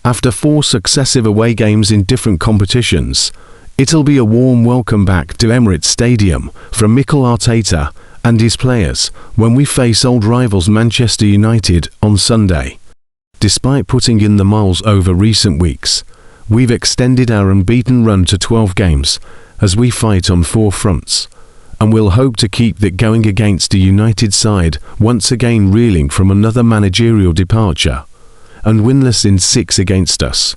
After 4 successive away games in different competitions, it'll be a warm welcome back to Emirates Stadium from Mikel Arteta and his players when we face old rivals Manchester United on Sunday. Despite putting in the miles over recent weeks, we've extended our unbeaten run to 12 games as we fight on 4 fronts, and we'll hope to keep that going against a United side once again reeling from another managerial departure and winless in 6 against us.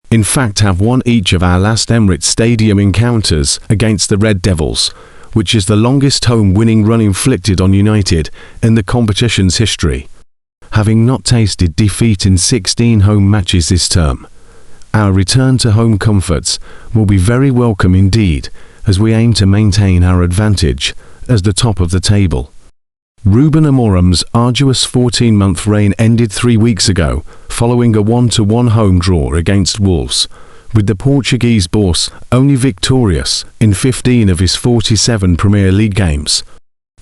In fact, have won each of our last Emirates Stadium encounters against the Red Devils, which is the longest home winning run inflicted on United in the competition's history, having not tasted defeat in 16 home matches this term. Our return to home comforts will be very welcome indeed as we aim to maintain our advantage as the top of the table. Ruben Amorim's arduous 14-month reign ended 3 weeks ago following a 1-1 home draw against Wolves, with the Portuguese boss only victorious in 15 of his 47 Premier League games.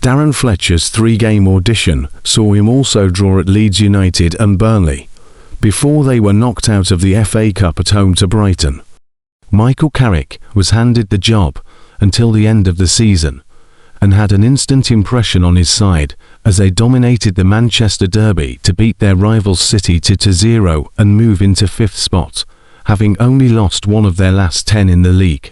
Darren Fletcher's 3-game audition saw him also draw at Leeds United and Burnley, before they were knocked out of the FA Cup at home to Brighton. Michael Carrick was handed the job until the end of the season, and had an instant impression on his side as they dominated the Manchester derby to beat their rivals City 2-0 and move into 5th spot, having only lost 1 of their last 10 in the league.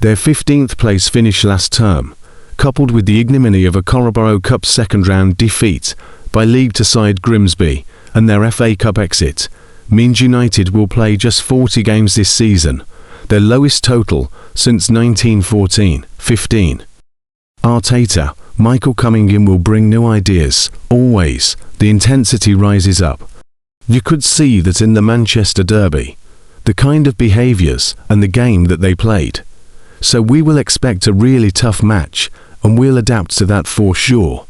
Their 15th place finish last term, coupled with the ignominy of a Carabao Cup second-round defeat by League side Grimsby and their FA Cup exit, means United will play just 40 games this season, their lowest total since 1914-15. Arteta, Michael coming in will bring new ideas. Always, the intensity rises up. You could see that in the Manchester derby, the kind of behaviours and the game that they played. So we will expect a really tough match, and we'll adapt to that for sure.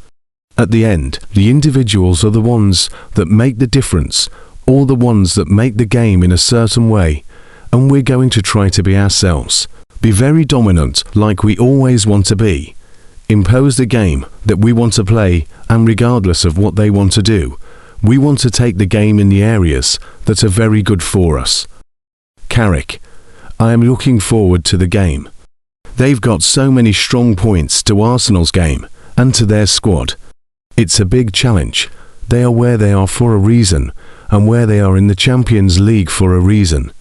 At the end, the individuals are the ones that make the difference, or the ones that make the game in a certain way, and we're going to try to be ourselves. Be very dominant like we always want to be. Impose the game that we want to play, and regardless of what they want to do, we want to take the game in the areas that are very good for us. Carrick, I am looking forward to the game. They've got so many strong points to Arsenal's game and to their squad. It's a big challenge. They are where they are for a reason, and where they are in the Champions League for a reason.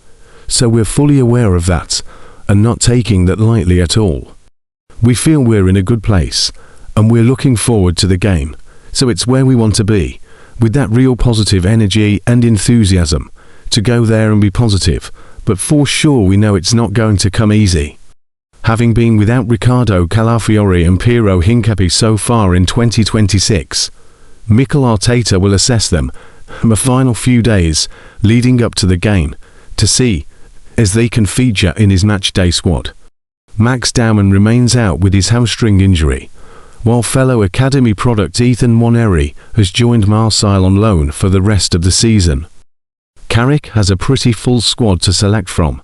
So we're fully aware of that, and not taking that lightly at all. We feel we're in a good place, and we're looking forward to the game, so it's where we want to be, with that real positive energy and enthusiasm, to go there and be positive, but for sure we know it's not going to come easy. Having been without Ricardo Calafiori and Piero Hincapié so far in 2026, Mikel Arteta will assess them in the final few days leading up to the game, to see as they can feature in his matchday squad. Max Dowman remains out with his hamstring injury, while fellow academy product Ethan Nwaneri has joined Marseille on loan for the rest of the season. Carrick has a pretty full squad to select from,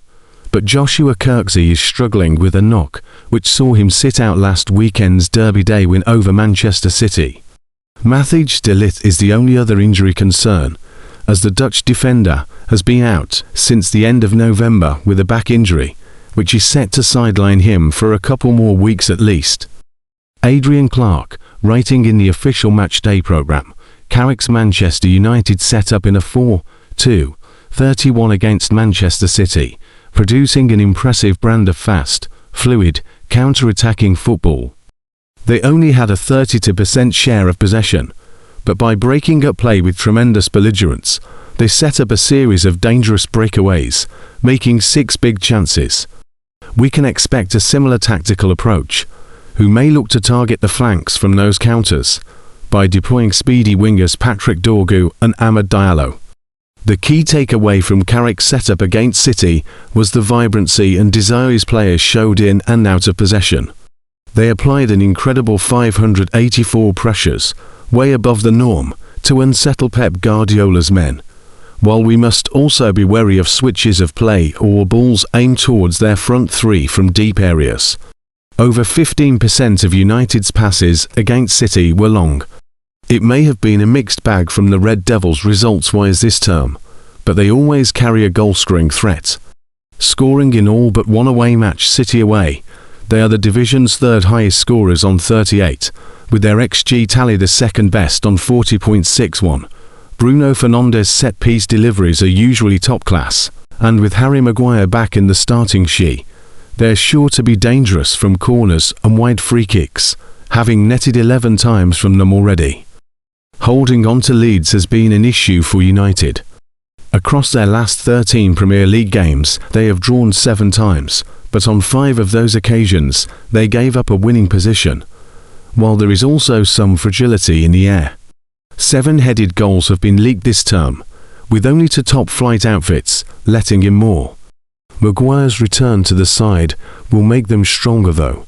but Joshua Kirksey is struggling with a knock, which saw him sit out last weekend's Derby Day win over Manchester City. Matthijs de Ligt is the only other injury concern, as the Dutch defender has been out since the end of November with a back injury, which is set to sideline him for a couple more weeks at least. Adrian Clark, writing in the official matchday programme, Carrick's Manchester United set up in a 4-2-31 against Manchester City, producing an impressive brand of fast, fluid, counter-attacking football. They only had a 32% share of possession, but by breaking up play with tremendous belligerence, they set up a series of dangerous breakaways, making 6 big chances. We can expect a similar tactical approach, who may look to target the flanks from those counters, by deploying speedy wingers Patrick Dorgu and Amad Diallo. The key takeaway from Carrick's setup against City was the vibrancy and desire his players showed in and out of possession. They applied an incredible 584 pressures, way above the norm, to unsettle Pep Guardiola's men, while we must also be wary of switches of play or balls aimed towards their front 3 from deep areas. Over 15% of United's passes against City were long. It may have been a mixed bag from the Red Devils results-wise this term, but they always carry a goal-scoring threat. Scoring in all but one away match, City away, they are the division's third highest scorers on 38, with their XG tally the second best on 40.61. Bruno Fernandes' set-piece deliveries are usually top class, and with Harry Maguire back in the starting sheet, they're sure to be dangerous from corners and wide free kicks, having netted 11 times from them already. Holding on to leads has been an issue for United. Across their last 13 Premier League games, they have drawn 7 times, but on 5 of those occasions, they gave up a winning position. While there is also some fragility in the air. 7 headed goals have been leaked this term, with only 2 top-flight outfits letting in more. Maguire's return to the side will make them stronger though.